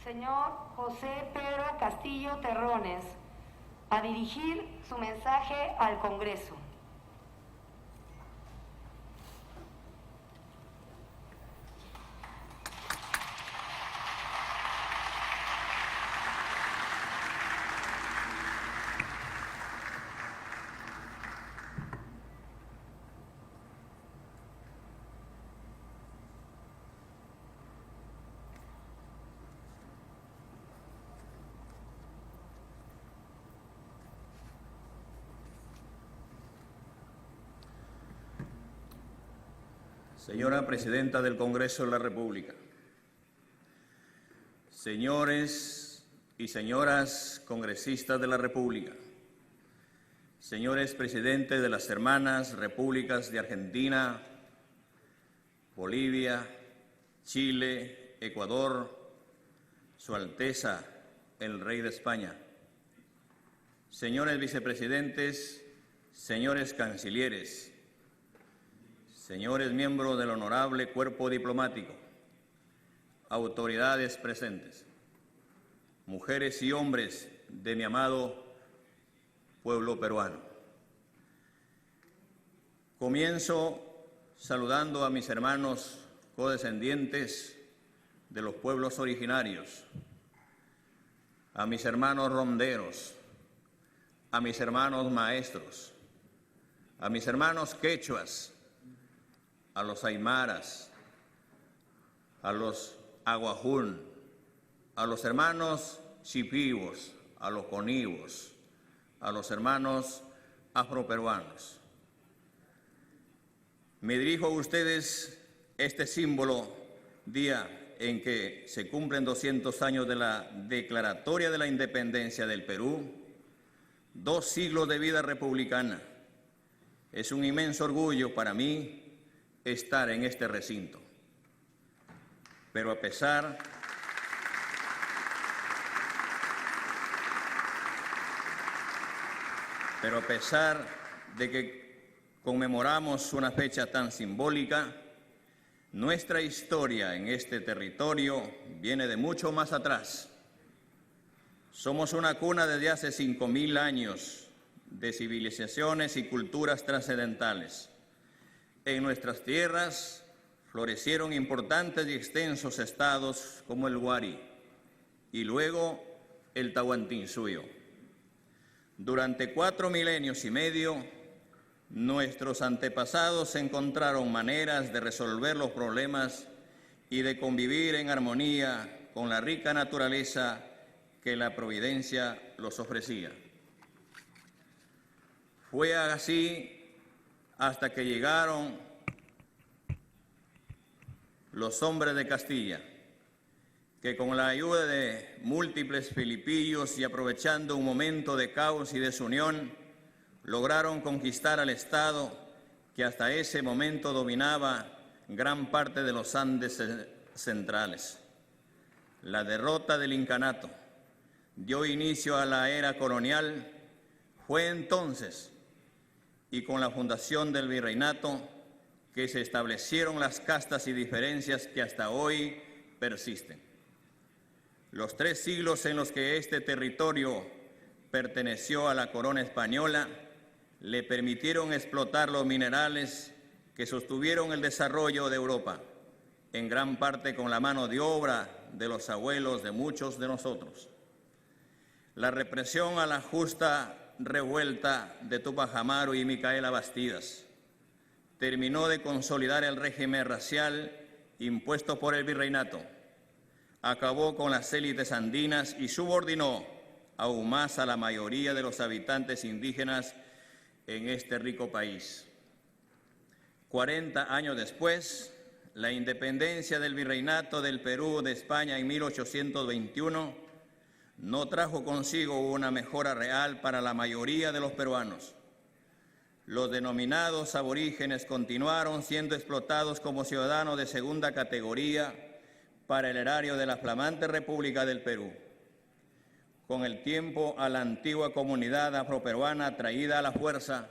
señor José Pedro Castillo Terrones, a dirigir su mensaje al Congreso. Señora Presidenta del Congreso de la República, señores y señoras congresistas de la República, señores presidentes de las hermanas repúblicas de Argentina, Bolivia, Chile, Ecuador, Su Alteza, el Rey de España, señores vicepresidentes, señores cancilleres, señores miembros del honorable cuerpo diplomático, autoridades presentes, mujeres y hombres de mi amado pueblo peruano. Comienzo saludando a mis hermanos codescendientes de los pueblos originarios, a mis hermanos ronderos, a mis hermanos maestros, a mis hermanos quechuas, a los aymaras, a los aguajún, a los hermanos chipivos, a los conivos, a los hermanos afroperuanos. Me dirijo a ustedes este símbolo día en que se cumplen 200 años de la Declaratoria de la Independencia del Perú, 2 siglos de vida republicana. Es un inmenso orgullo para mí estar en este recinto. Pero a pesar de que conmemoramos una fecha tan simbólica, nuestra historia en este territorio viene de mucho más atrás. Somos una cuna desde hace 5.000 años de civilizaciones y culturas trascendentales. En nuestras tierras florecieron importantes y extensos estados como el Huari y luego el Tahuantinsuyo. Durante 4 milenios y medio, nuestros antepasados encontraron maneras de resolver los problemas y de convivir en armonía con la rica naturaleza que la providencia los ofrecía. Fue así hasta que llegaron los hombres de Castilla, que con la ayuda de múltiples filipillos y aprovechando un momento de caos y desunión, lograron conquistar al Estado que hasta ese momento dominaba gran parte de los Andes centrales. La derrota del incanato dio inicio a la era colonial. Fue entonces, y con la fundación del virreinato, que se establecieron las castas y diferencias que hasta hoy persisten. Los 3 siglos en los que este territorio perteneció a la corona española le permitieron explotar los minerales que sostuvieron el desarrollo de Europa, en gran parte con la mano de obra de los abuelos de muchos de nosotros. La represión a la justa revuelta de Túpac Amaru y Micaela Bastidas terminó de consolidar el régimen racial impuesto por el virreinato, acabó con las élites andinas y subordinó aún más a la mayoría de los habitantes indígenas en este rico país. 40 años después, la independencia del virreinato del Perú de España en 1821 no trajo consigo una mejora real para la mayoría de los peruanos. Los denominados aborígenes continuaron siendo explotados como ciudadanos de segunda categoría para el erario de la flamante República del Perú. Con el tiempo, a la antigua comunidad afroperuana traída a la fuerza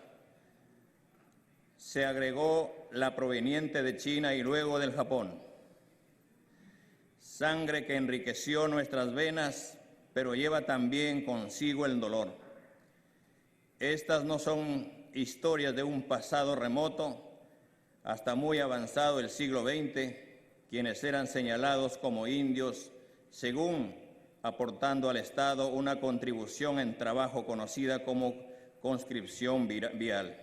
se agregó la proveniente de China y luego del Japón. sangre que enriqueció nuestras venas, pero lleva también consigo el dolor. Estas no son historias de un pasado remoto, hasta muy avanzado el siglo XX, quienes eran señalados como indios, según aportando al Estado una contribución en trabajo conocida como conscripción vial.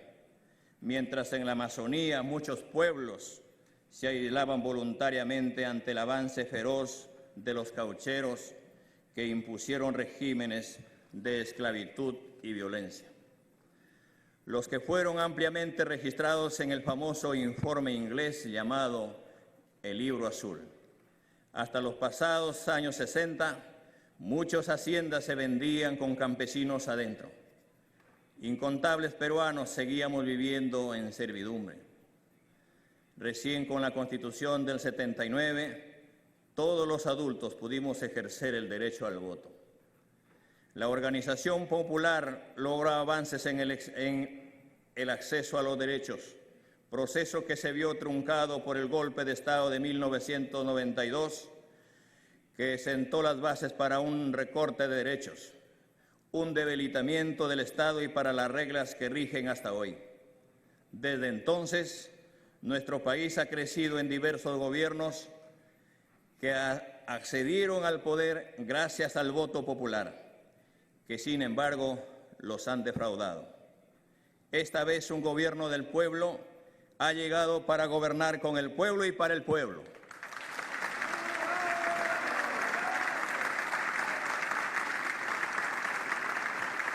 Mientras en la Amazonía muchos pueblos se aislaban voluntariamente ante el avance feroz de los caucheros que impusieron regímenes de esclavitud y violencia. Los que fueron ampliamente registrados en el famoso informe inglés llamado el Libro Azul. Hasta los pasados años 60, muchas haciendas se vendían con campesinos adentro. Incontables peruanos seguíamos viviendo en servidumbre. Recién con la Constitución del 79, todos los adultos pudimos ejercer el derecho al voto. La organización popular logró avances en el acceso a los derechos, proceso que se vio truncado por el golpe de Estado de 1992, que sentó las bases para un recorte de derechos, un debilitamiento del Estado y para las reglas que rigen hasta hoy. Desde entonces, nuestro país ha crecido en diversos gobiernos que accedieron al poder gracias al voto popular, que sin embargo los han defraudado. Esta vez un gobierno del pueblo ha llegado para gobernar con el pueblo y para el pueblo.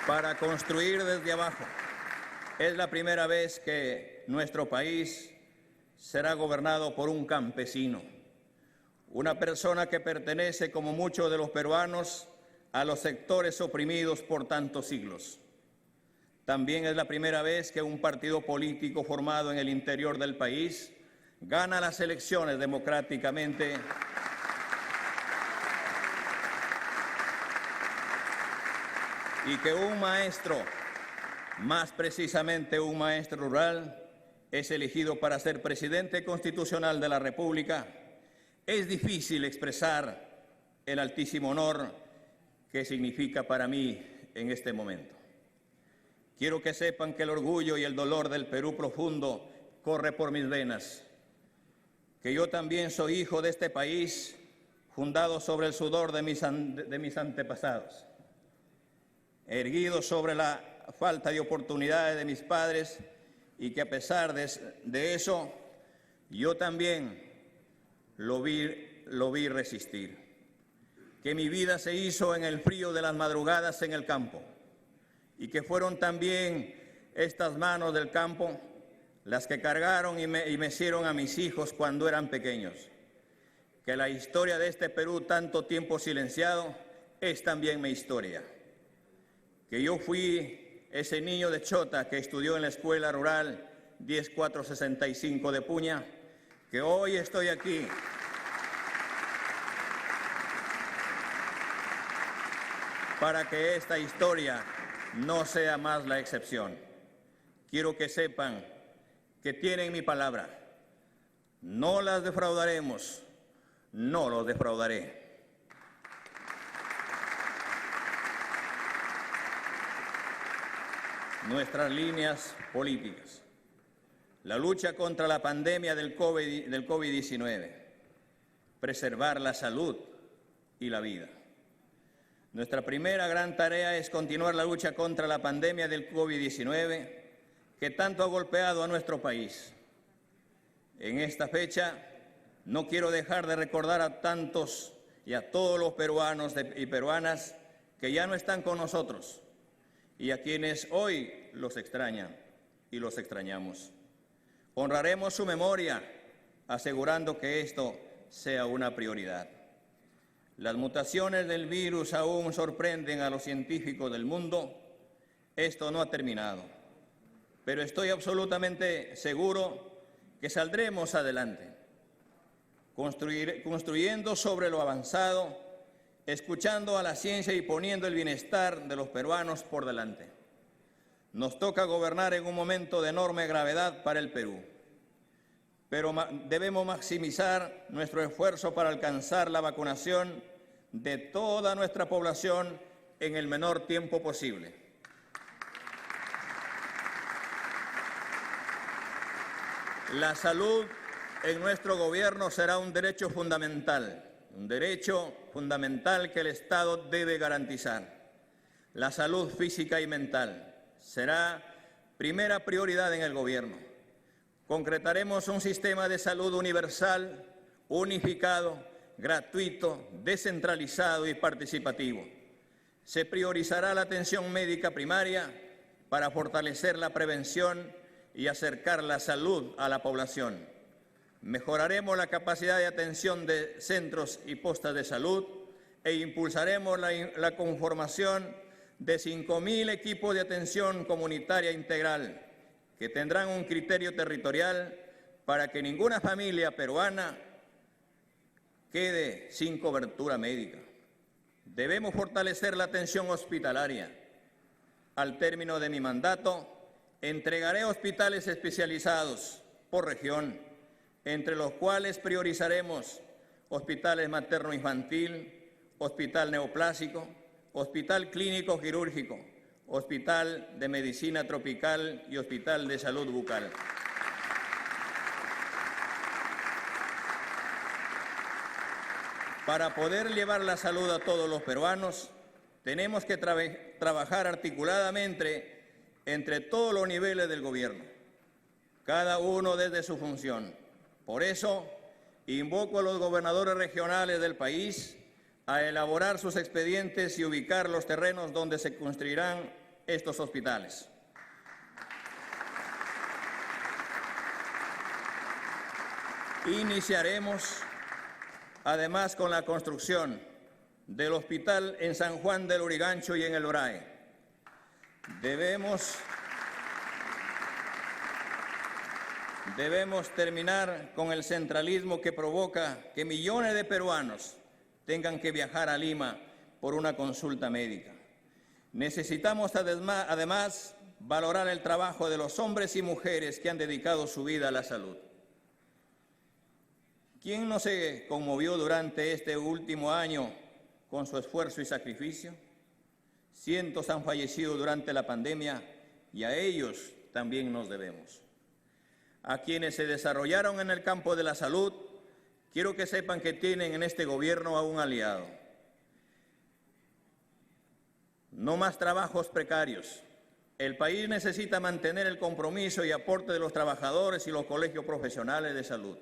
Para construir desde abajo. Es la primera vez que nuestro país será gobernado por un campesino, una persona que pertenece, como muchos de los peruanos, a los sectores oprimidos por tantos siglos. También es la primera vez que un partido político formado en el interior del país gana las elecciones democráticamente y que un maestro, más precisamente un maestro rural, es elegido para ser presidente constitucional de la República. Es difícil expresar el altísimo honor que significa para mí en este momento. Quiero que sepan que el orgullo y el dolor del Perú profundo corre por mis venas, que yo también soy hijo de este país, fundado sobre el sudor de mis antepasados, erguido sobre la falta de oportunidades de mis padres, y que a pesar de eso, yo también lo vi resistir. Que mi vida se hizo en el frío de las madrugadas en el campo, y que fueron también estas manos del campo las que cargaron y mecieron a mis hijos cuando eran pequeños. Que la historia de este Perú, tanto tiempo silenciado, es también mi historia. Que yo fui ese niño de Chota que estudió en la escuela rural 10465 de Puña, que hoy estoy aquí para que esta historia no sea más la excepción. Quiero que sepan que tienen mi palabra. No las defraudaremos, no los defraudaré. Nuestras líneas políticas. La lucha contra la pandemia del COVID-19. Preservar la salud y la vida. Nuestra primera gran tarea es continuar la lucha contra la pandemia del COVID-19 que tanto ha golpeado a nuestro país. En esta fecha no quiero dejar de recordar a tantos y a todos los peruanos y peruanas que ya no están con nosotros y a quienes hoy los extrañan y los extrañamos. Honraremos su memoria asegurando que esto sea una prioridad. Las mutaciones del virus aún sorprenden a los científicos del mundo. Esto no ha terminado, pero estoy absolutamente seguro que saldremos adelante, construyendo sobre lo avanzado, escuchando a la ciencia y poniendo el bienestar de los peruanos por delante. Nos toca gobernar en un momento de enorme gravedad para el Perú, pero debemos maximizar nuestro esfuerzo para alcanzar la vacunación de toda nuestra población en el menor tiempo posible. La salud en nuestro gobierno será un derecho fundamental que el Estado debe garantizar. La salud física y mental será primera prioridad en el gobierno. Concretaremos un sistema de salud universal, unificado, gratuito, descentralizado y participativo. Se priorizará la atención médica primaria para fortalecer la prevención y acercar la salud a la población. Mejoraremos la capacidad de atención de centros y postas de salud e impulsaremos la conformación de 5.000 equipos de atención comunitaria integral que tendrán un criterio territorial para que ninguna familia peruana quede sin cobertura médica. Debemos fortalecer la atención hospitalaria. Al término de mi mandato, entregaré hospitales especializados por región, entre los cuales priorizaremos hospitales materno-infantil, hospital neoplásico, hospital clínico quirúrgico, hospital de medicina tropical y hospital de salud bucal. Para poder llevar la salud a todos los peruanos, tenemos que trabajar articuladamente entre todos los niveles del gobierno, cada uno desde su función. Por eso, invoco a los gobernadores regionales del país a elaborar sus expedientes y ubicar los terrenos donde se construirán estos hospitales. Iniciaremos, además, con la construcción del hospital en San Juan del Lurigancho y en el Orae. Debemos terminar con el centralismo que provoca que millones de peruanos tengan que viajar a Lima por una consulta médica. Necesitamos además valorar el trabajo de los hombres y mujeres que han dedicado su vida a la salud. ¿Quién no se conmovió durante este último año con su esfuerzo y sacrificio? Cientos han fallecido durante la pandemia y a ellos también nos debemos. A quienes se desarrollaron en el campo de la salud, quiero que sepan que tienen en este gobierno a un aliado. No más trabajos precarios. El país necesita mantener el compromiso y aporte de los trabajadores y los colegios profesionales de salud.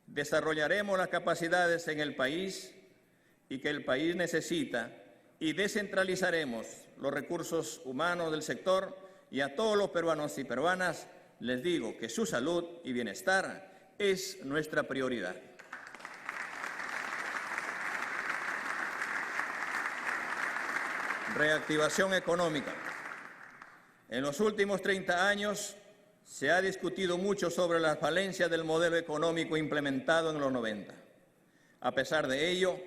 Desarrollaremos las capacidades en el país y que el país necesita y descentralizaremos los recursos humanos del sector y a todos los peruanos y peruanas les digo que su salud y bienestar es nuestra prioridad. Reactivación económica. En los últimos 30 años se ha discutido mucho sobre las falencias del modelo económico implementado en los 90. A pesar de ello,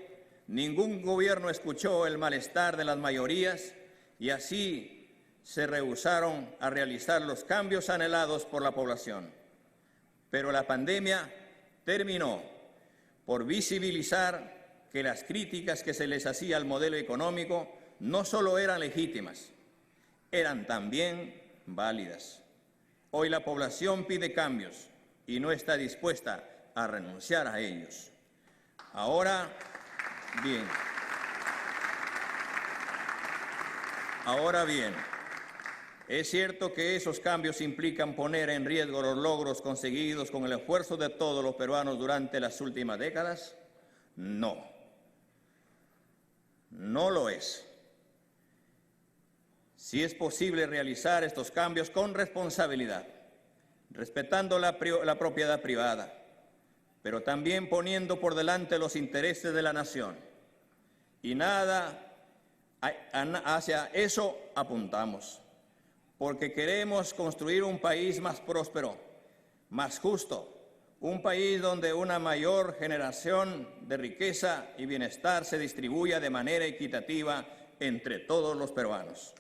ningún gobierno escuchó el malestar de las mayorías y así se rehusaron a realizar los cambios anhelados por la población. Pero la pandemia terminó por visibilizar que las críticas que se les hacía al modelo económico no solo eran legítimas, eran también válidas. Hoy la población pide cambios y no está dispuesta a renunciar a ellos. Ahora bien, ¿es cierto que esos cambios implican poner en riesgo los logros conseguidos con el esfuerzo de todos los peruanos durante las últimas décadas? No, no lo es. Sí es posible realizar estos cambios con responsabilidad, respetando la propiedad privada, pero también poniendo por delante los intereses de la nación. Y nada hacia eso apuntamos, porque queremos construir un país más próspero, más justo, un país donde una mayor generación de riqueza y bienestar se distribuya de manera equitativa entre todos los peruanos.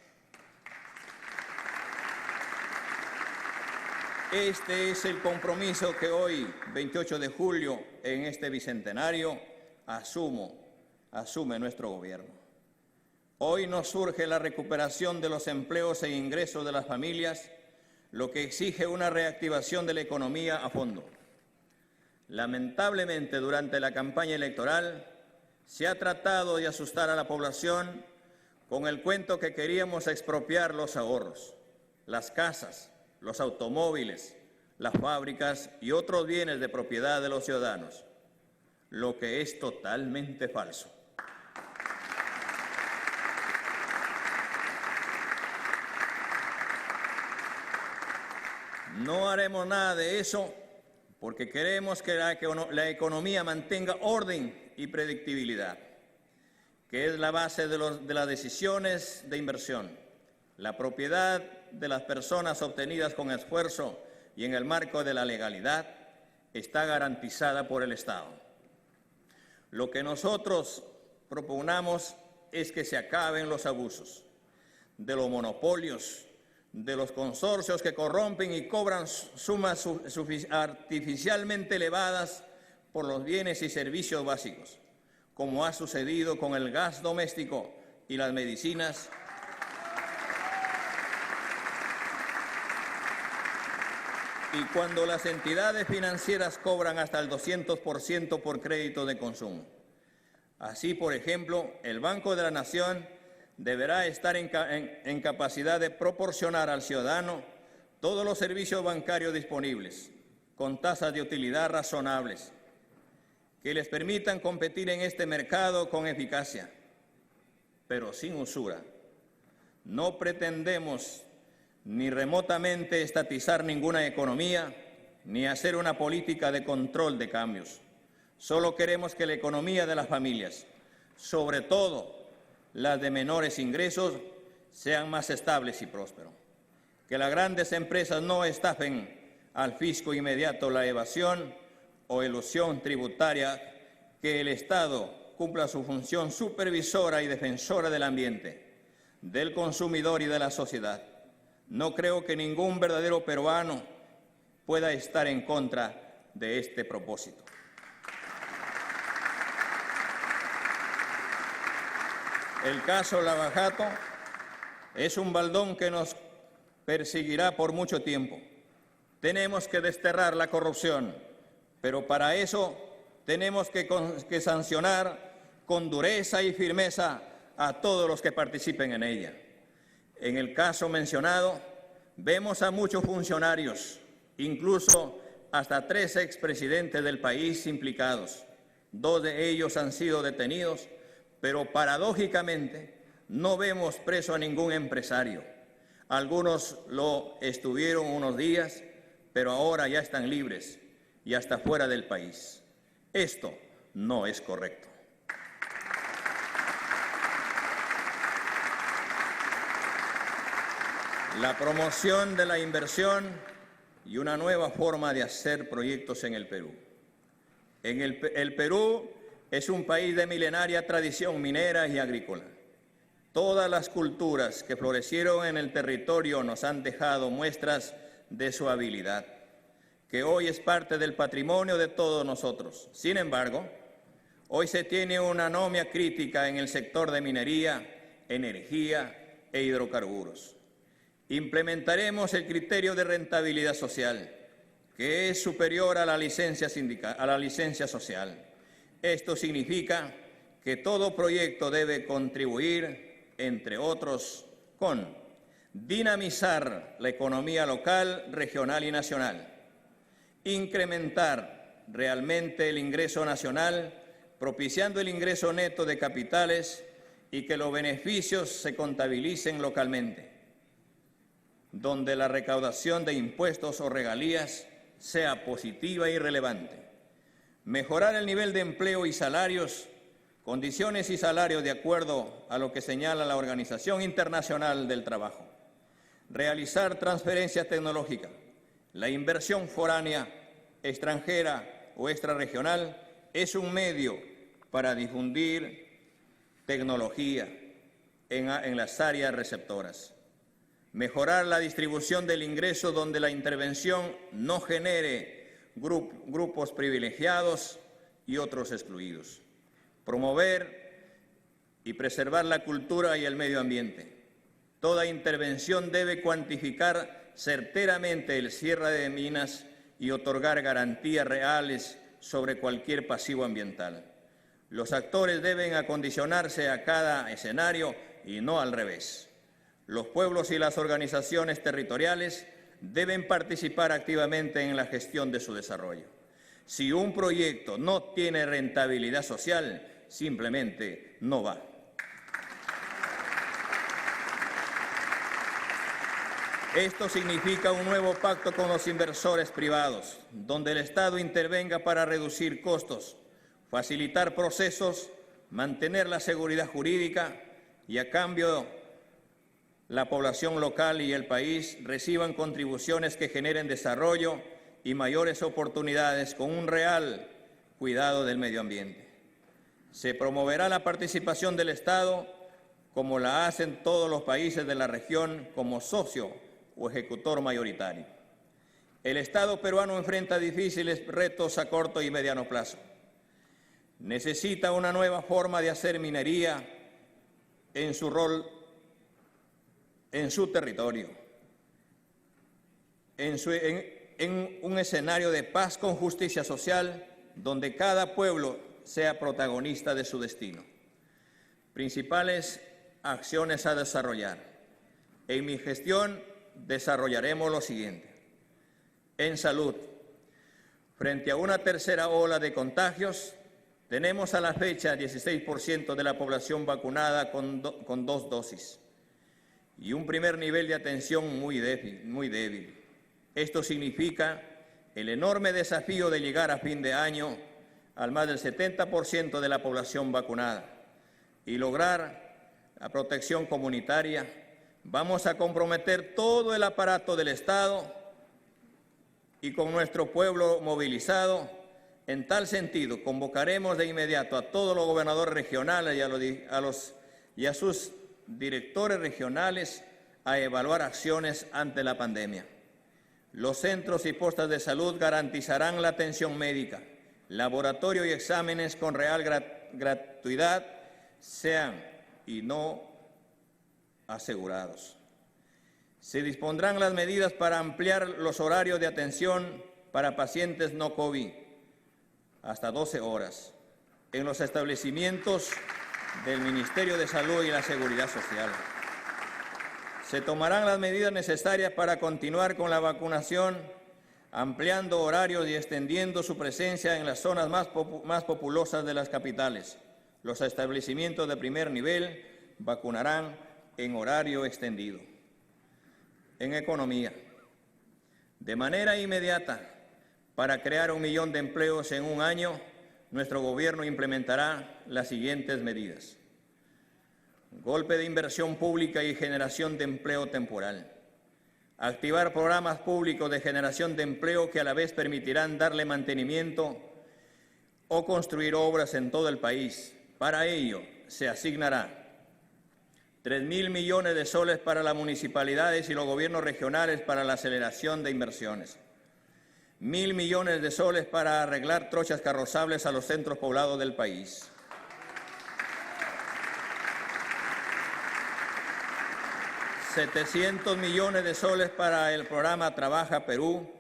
Este es el compromiso que hoy, 28 de julio, en este bicentenario, asume nuestro gobierno. Hoy nos surge la recuperación de los empleos e ingresos de las familias, lo que exige una reactivación de la economía a fondo. Lamentablemente, durante la campaña electoral, se ha tratado de asustar a la población con el cuento que queríamos expropiar los ahorros, las casas, los automóviles, las fábricas y otros bienes de propiedad de los ciudadanos, lo que es totalmente falso. No haremos nada de eso porque queremos que la economía mantenga orden y predictibilidad, que es la base de las decisiones de inversión. La propiedad de las personas obtenidas con esfuerzo y en el marco de la legalidad está garantizada por el Estado. Lo que nosotros proponemos es que se acaben los abusos de los monopolios, de los consorcios que corrompen y cobran sumas artificialmente elevadas por los bienes y servicios básicos, como ha sucedido con el gas doméstico y las medicinas, y cuando las entidades financieras cobran hasta el 200% por crédito de consumo. Así, por ejemplo, el Banco de la Nación deberá estar en capacidad de proporcionar al ciudadano todos los servicios bancarios disponibles, con tasas de utilidad razonables, que les permitan competir en este mercado con eficacia, pero sin usura. No pretendemos ni remotamente estatizar ninguna economía, ni hacer una política de control de cambios. Solo queremos que la economía de las familias, sobre todo las de menores ingresos, sean más estables y prósperos. Que las grandes empresas no estafen al fisco inmediato la evasión o elusión tributaria, que el Estado cumpla su función supervisora y defensora del ambiente, del consumidor y de la sociedad. No creo que ningún verdadero peruano pueda estar en contra de este propósito. El caso Lava Jato es un baldón que nos perseguirá por mucho tiempo. Tenemos que desterrar la corrupción, pero para eso tenemos que sancionar con dureza y firmeza a todos los que participen en ella. En el caso mencionado, vemos a muchos funcionarios, incluso hasta 3 expresidentes del país implicados. 2 de ellos han sido detenidos, pero paradójicamente no vemos preso a ningún empresario. Algunos lo estuvieron unos días, pero ahora ya están libres y hasta fuera del país. Esto no es correcto. La promoción de la inversión y una nueva forma de hacer proyectos en el Perú. El Perú es un país de milenaria tradición minera y agrícola. Todas las culturas que florecieron en el territorio nos han dejado muestras de su habilidad, que hoy es parte del patrimonio de todos nosotros. Sin embargo, hoy se tiene una anomia crítica en el sector de minería, energía e hidrocarburos. Implementaremos el criterio de rentabilidad social, que es superior a la licencia social. Esto significa que todo proyecto debe contribuir, entre otros, con dinamizar la economía local, regional y nacional, incrementar realmente el ingreso nacional, propiciando el ingreso neto de capitales y que los beneficios se contabilicen localmente, donde la recaudación de impuestos o regalías sea positiva y relevante. Mejorar el nivel de empleo y salarios, condiciones y salarios de acuerdo a lo que señala la Organización Internacional del Trabajo. Realizar transferencias tecnológicas. La inversión foránea, extranjera o extrarregional es un medio para difundir tecnología en las áreas receptoras. mejorar la distribución del ingreso donde la intervención no genere grupos privilegiados y otros excluidos, promover y preservar la cultura y el medio ambiente. Toda intervención debe cuantificar certeramente el cierre de minas y otorgar garantías reales sobre cualquier pasivo ambiental. Los actores deben acondicionarse a cada escenario y no al revés. Los pueblos y las organizaciones territoriales deben participar activamente en la gestión de su desarrollo. Si un proyecto no tiene rentabilidad social, simplemente no va. Esto significa un nuevo pacto con los inversores privados, donde el Estado intervenga para reducir costos, facilitar procesos, mantener la seguridad jurídica y, a cambio, la población local y el país reciban contribuciones que generen desarrollo y mayores oportunidades con un real cuidado del medio ambiente. Se promoverá la participación del Estado, como la hacen todos los países de la región, como socio o ejecutor mayoritario. El Estado peruano enfrenta difíciles retos a corto y mediano plazo. Necesita una nueva forma de hacer minería en su rol, en su territorio, en un escenario de paz con justicia social, donde cada pueblo sea protagonista de su destino. Principales acciones a desarrollar. En mi gestión desarrollaremos lo siguiente. En salud, frente a una tercera ola de contagios, tenemos a la fecha 16% de la población vacunada con 2 dosis y un primer nivel de atención muy débil. Esto significa el enorme desafío de llegar a fin de año al más del 70% de la población vacunada y lograr la protección comunitaria. Vamos a comprometer todo el aparato del Estado y con nuestro pueblo movilizado. En tal sentido, convocaremos de inmediato a todos los gobernadores regionales y a sus directores regionales a evaluar acciones ante la pandemia. Los centros y postas de salud garantizarán la atención médica, laboratorio y exámenes con real gratuidad, sean y no asegurados. Se dispondrán las medidas para ampliar los horarios de atención para pacientes no COVID hasta 12 horas en los establecimientos del Ministerio de Salud y la Seguridad Social. Se tomarán las medidas necesarias para continuar con la vacunación, ampliando horarios y extendiendo su presencia en las zonas más populosas de las capitales. Los establecimientos de primer nivel vacunarán en horario extendido. En economía, de manera inmediata, para crear 1 millón de empleos en un año, nuestro gobierno implementará las siguientes medidas. Golpe de inversión pública y generación de empleo temporal. Activar programas públicos de generación de empleo que a la vez permitirán darle mantenimiento o construir obras en todo el país. Para ello se asignará 3.000 millones de soles para las municipalidades y los gobiernos regionales para la aceleración de inversiones. 1.000 millones de soles para arreglar trochas carrozables a los centros poblados del país. 700 millones de soles para el programa Trabaja Perú,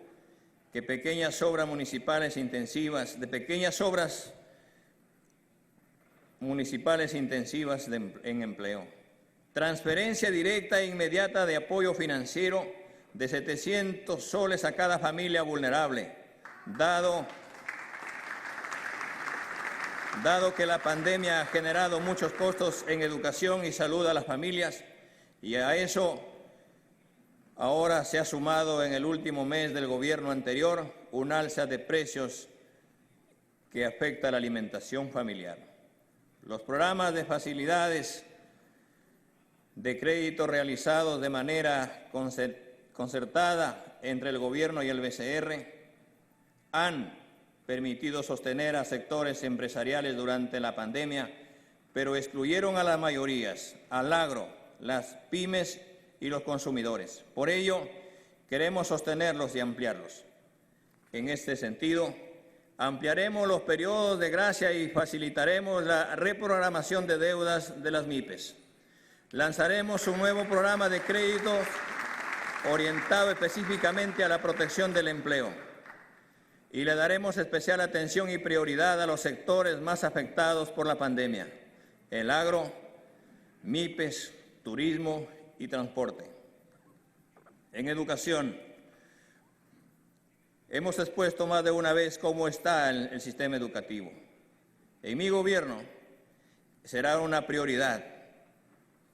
que pequeñas obras municipales intensivas, en empleo. Transferencia directa e inmediata de apoyo financiero de 700 soles a cada familia vulnerable, dado que la pandemia ha generado muchos costos en educación y salud a las familias, y a eso ahora se ha sumado en el último mes del gobierno anterior un alza de precios que afecta a la alimentación familiar. Los programas de facilidades de crédito realizados de manera concertada entre el Gobierno y el BCR han permitido sostener a sectores empresariales durante la pandemia, pero excluyeron a las mayorías, al agro, las pymes y los consumidores. Por ello, queremos sostenerlos y ampliarlos. En este sentido, ampliaremos los periodos de gracia y facilitaremos la reprogramación de deudas de las MIPES. Lanzaremos un nuevo programa de crédito orientado específicamente a la protección del empleo y le daremos especial atención y prioridad a los sectores más afectados por la pandemia: el agro, MIPES, turismo y transporte. En educación, hemos expuesto más de una vez cómo está el sistema educativo. En mi gobierno será una prioridad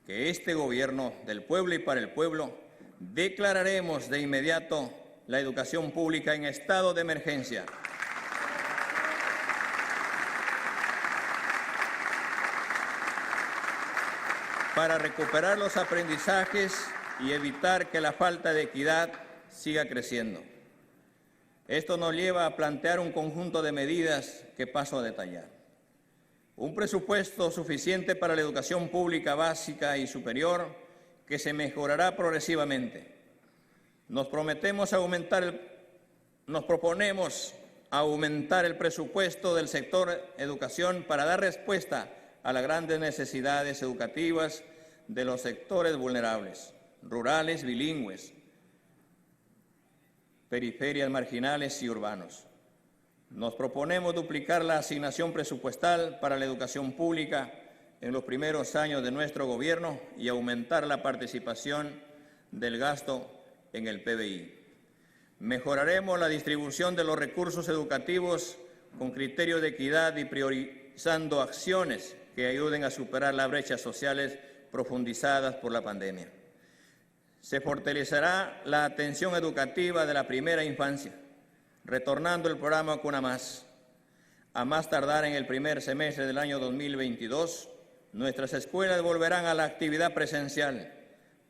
que este gobierno del pueblo y para el pueblo declararemos de inmediato la educación pública en estado de emergencia. Para recuperar los aprendizajes y evitar que la falta de equidad siga creciendo. Esto nos lleva a plantear un conjunto de medidas que paso a detallar. Un presupuesto suficiente para la educación pública básica y superior que se mejorará progresivamente. Nos proponemos aumentar el presupuesto del sector educación para dar respuesta a las grandes necesidades educativas de los sectores vulnerables, rurales, bilingües, periferias marginales y urbanos. Nos proponemos duplicar la asignación presupuestal para la educación pública en los primeros años de nuestro gobierno y aumentar la participación del gasto en el PBI. Mejoraremos la distribución de los recursos educativos con criterios de equidad y priorizando acciones que ayuden a superar las brechas sociales profundizadas por la pandemia. Se fortalecerá la atención educativa de la primera infancia, retornando el programa Cuna Más. A más tardar en el primer semestre del año 2022, nuestras escuelas volverán a la actividad presencial.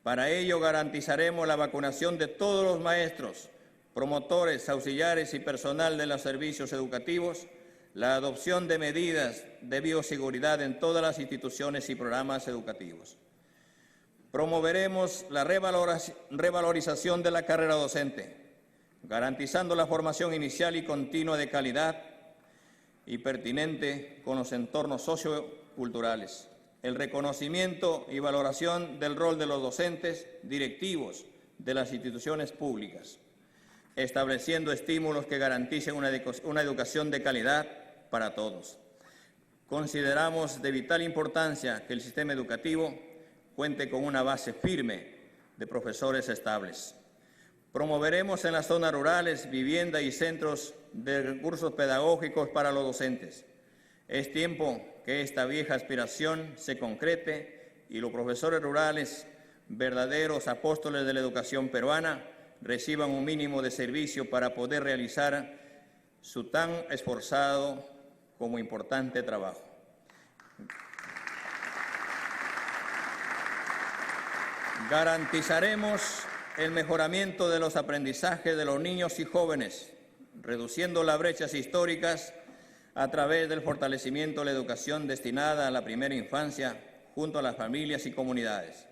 Para ello garantizaremos la vacunación de todos los maestros, promotores, auxiliares y personal de los servicios educativos, la adopción de medidas de bioseguridad en todas las instituciones y programas educativos. Promoveremos la revalorización de la carrera docente, garantizando la formación inicial y continua de calidad y pertinente con los entornos socioculturales, el reconocimiento y valoración del rol de los docentes directivos de las instituciones públicas, estableciendo estímulos que garanticen una educación de calidad para todos. Consideramos de vital importancia que el sistema educativo cuente con una base firme de profesores estables. Promoveremos en las zonas rurales vivienda y centros de recursos pedagógicos para los docentes. Es tiempo que esta vieja aspiración se concrete y los profesores rurales, verdaderos apóstoles de la educación peruana, reciban un mínimo de servicio para poder realizar su tan esforzado como importante trabajo. Garantizaremos el mejoramiento de los aprendizajes de los niños y jóvenes, reduciendo las brechas históricas a través del fortalecimiento de la educación destinada a la primera infancia junto a las familias y comunidades.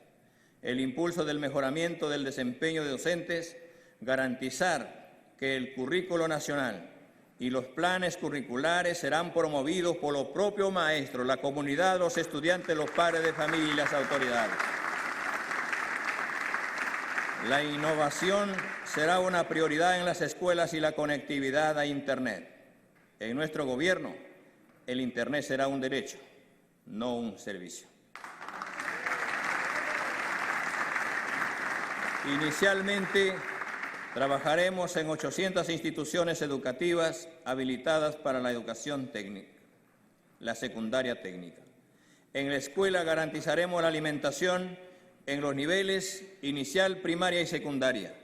El impulso del mejoramiento del desempeño de docentes, garantizar que el currículo nacional y los planes curriculares serán promovidos por los propios maestros, la comunidad, los estudiantes, los padres de familia y las autoridades. La innovación será una prioridad en las escuelas y la conectividad a Internet. En nuestro gobierno, el Internet será un derecho, no un servicio. Inicialmente, trabajaremos en 800 instituciones educativas habilitadas para la educación técnica, la secundaria técnica. En la escuela garantizaremos la alimentación en los niveles inicial, primaria y secundaria.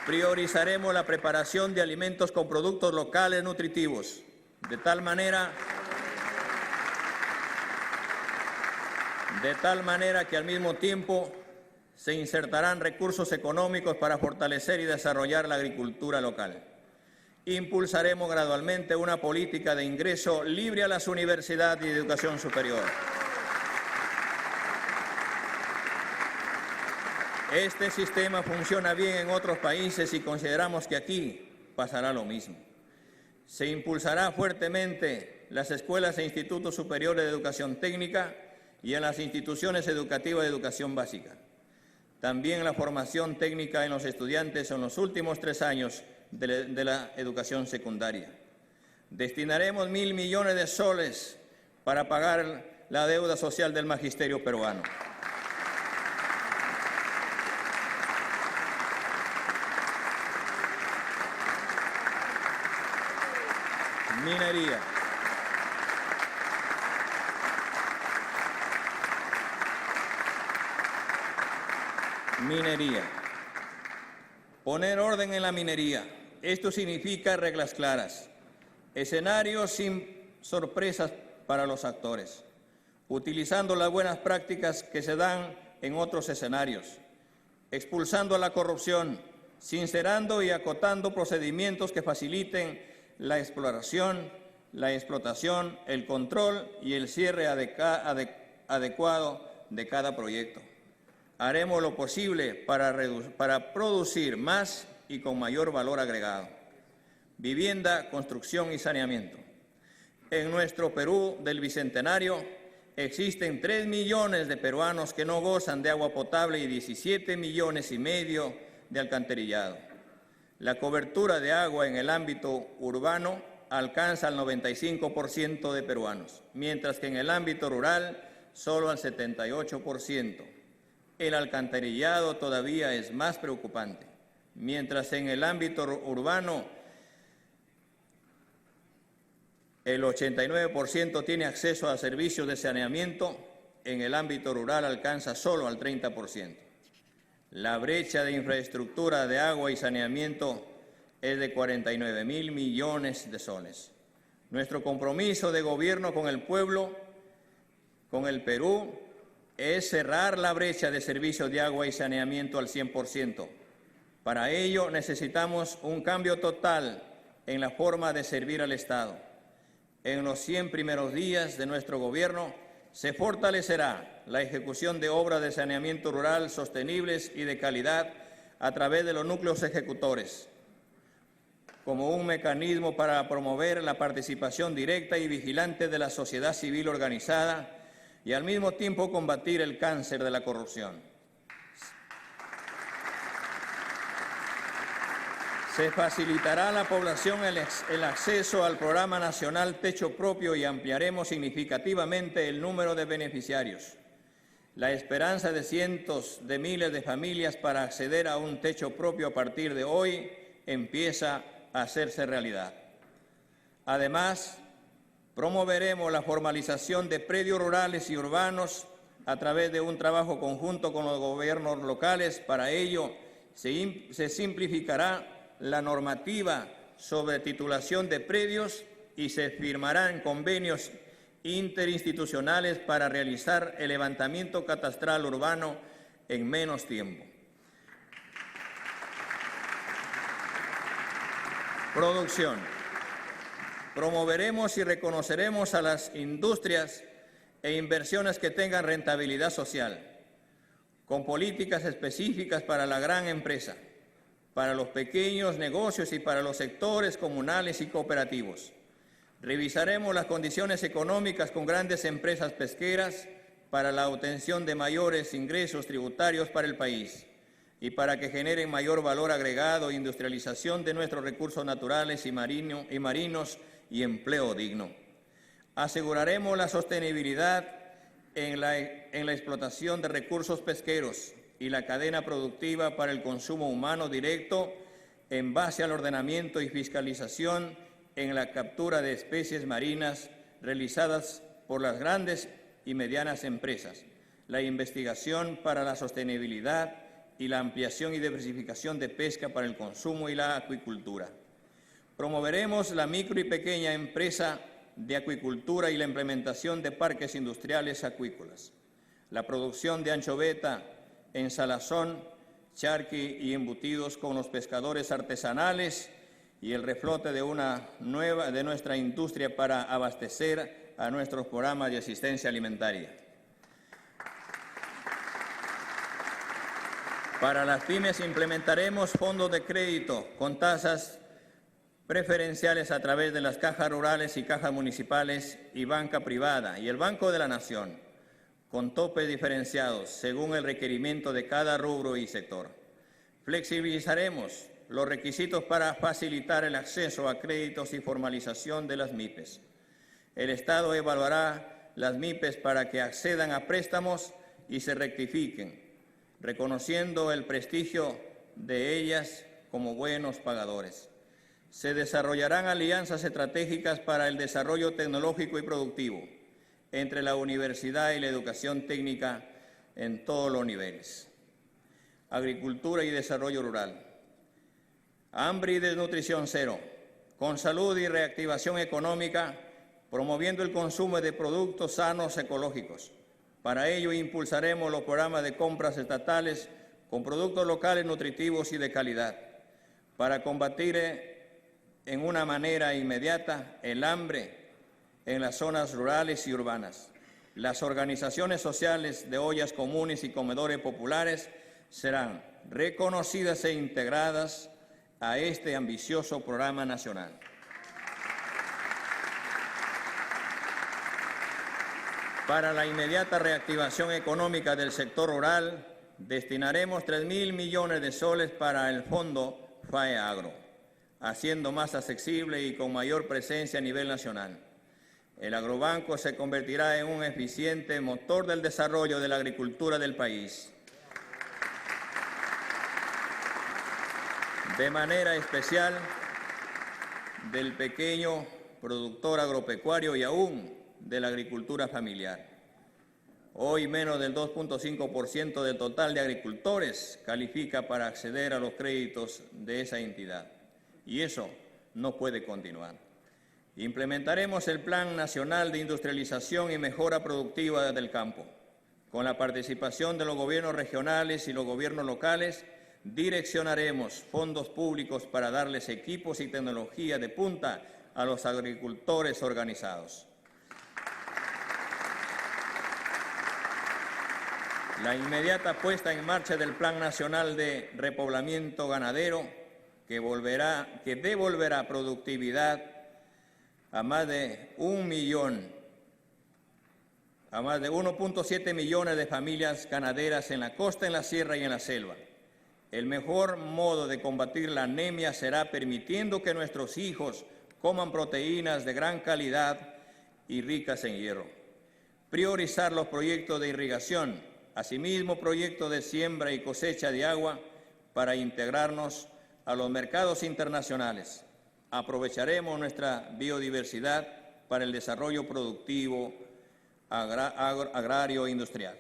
Priorizaremos la preparación de alimentos con productos locales nutritivos, de tal manera que al mismo tiempo se insertarán recursos económicos para fortalecer y desarrollar la agricultura local. Impulsaremos gradualmente una política de ingreso libre a las universidades y de educación superior. Este sistema funciona bien en otros países y consideramos que aquí pasará lo mismo. Se impulsará fuertemente las escuelas e institutos superiores de educación técnica y en las instituciones educativas de educación básica. También la formación técnica en los estudiantes en los últimos 3 años de la educación secundaria. Destinaremos 1.000 millones de soles para pagar la deuda social del magisterio peruano. Minería. Minería. Poner orden en la minería. Esto significa reglas claras, escenarios sin sorpresas para los actores, utilizando las buenas prácticas que se dan en otros escenarios, expulsando la corrupción, sincerando y acotando procedimientos que faciliten la exploración, la explotación, el control y el cierre adecuado de cada proyecto. Haremos lo posible para producir más y con mayor valor agregado. Vivienda, construcción y saneamiento. En nuestro Perú del Bicentenario existen 3 millones de peruanos que no gozan de agua potable y 17,5 millones de alcantarillado. La cobertura de agua en el ámbito urbano alcanza al 95% de peruanos, mientras que en el ámbito rural solo al 78%. El alcantarillado todavía es más preocupante, mientras en el ámbito urbano el 89% tiene acceso a servicios de saneamiento, en el ámbito rural alcanza solo al 30%. La brecha de infraestructura de agua y saneamiento es de 49,000 millones de soles. Nuestro compromiso de gobierno con el pueblo, con el Perú, es cerrar la brecha de servicios de agua y saneamiento al 100%. Para ello necesitamos un cambio total en la forma de servir al Estado. En los 100 primeros días de nuestro gobierno se fortalecerá la ejecución de obras de saneamiento rural sostenibles y de calidad a través de los núcleos ejecutores, como un mecanismo para promover la participación directa y vigilante de la sociedad civil organizada y al mismo tiempo combatir el cáncer de la corrupción. Se facilitará a la población el acceso al Programa Nacional Techo Propio y ampliaremos significativamente el número de beneficiarios. La esperanza de cientos de miles de familias para acceder a un techo propio a partir de hoy empieza a hacerse realidad. Además, promoveremos la formalización de predios rurales y urbanos a través de un trabajo conjunto con los gobiernos locales. Para ello, se simplificará la normativa sobre titulación de predios y se firmarán convenios interinstitucionales para realizar el levantamiento catastral urbano en menos tiempo. Producción. Promoveremos y reconoceremos a las industrias e inversiones que tengan rentabilidad social, con políticas específicas para la gran empresa, para los pequeños negocios y para los sectores comunales y cooperativos. Revisaremos las condiciones económicas con grandes empresas pesqueras para la obtención de mayores ingresos tributarios para el país y para que generen mayor valor agregado e industrialización de nuestros recursos naturales y marinos y empleo digno. Aseguraremos la sostenibilidad en la explotación de recursos pesqueros y la cadena productiva para el consumo humano directo en base al ordenamiento y fiscalización en la captura de especies marinas realizadas por las grandes y medianas empresas, la investigación para la sostenibilidad y la ampliación y diversificación de pesca para el consumo y la acuicultura. Promoveremos la micro y pequeña empresa de acuicultura y la implementación de parques industriales acuícolas, la producción de anchoveta en salazón, charqui y embutidos con los pescadores artesanales y el reflote de nuestra industria para abastecer a nuestros programas de asistencia alimentaria. Para las pymes implementaremos fondos de crédito con tasas preferenciales a través de las cajas rurales y cajas municipales y banca privada y el Banco de la Nación, con topes diferenciados según el requerimiento de cada rubro y sector. Flexibilizaremos los requisitos para facilitar el acceso a créditos y formalización de las MIPES. El Estado evaluará las MIPES para que accedan a préstamos y se rectifiquen, reconociendo el prestigio de ellas como buenos pagadores. Se desarrollarán alianzas estratégicas para el desarrollo tecnológico y productivo entre la universidad y la educación técnica en todos los niveles. Agricultura y desarrollo rural. Hambre y desnutrición cero, con salud y reactivación económica, promoviendo el consumo de productos sanos ecológicos. Para ello impulsaremos los programas de compras estatales con productos locales nutritivos y de calidad, para combatir en una manera inmediata el hambre en las zonas rurales y urbanas. Las organizaciones sociales de ollas comunes y comedores populares serán reconocidas e integradas a este ambicioso programa nacional. Para la inmediata reactivación económica del sector rural, destinaremos 3.000 millones de soles para el Fondo FAEAGRO, haciendo más accesible y con mayor presencia a nivel nacional. El agrobanco se convertirá en un eficiente motor del desarrollo de la agricultura del país. De manera especial del pequeño productor agropecuario y aún de la agricultura familiar. Hoy menos del 2.5% del total de agricultores califica para acceder a los créditos de esa entidad. Y eso no puede continuar. Implementaremos el Plan Nacional de Industrialización y Mejora Productiva del Campo. Con la participación de los gobiernos regionales y los gobiernos locales, direccionaremos fondos públicos para darles equipos y tecnología de punta a los agricultores organizados. La inmediata puesta en marcha del Plan Nacional de Repoblamiento Ganadero, que devolverá productividad a más de 1.7 millones de familias ganaderas en la costa, en la sierra y en la selva. El mejor modo de combatir la anemia será permitiendo que nuestros hijos coman proteínas de gran calidad y ricas en hierro. Priorizar los proyectos de irrigación, asimismo proyectos de siembra y cosecha de agua para integrarnos a los mercados internacionales. Aprovecharemos nuestra biodiversidad para el desarrollo productivo agrario e industrial.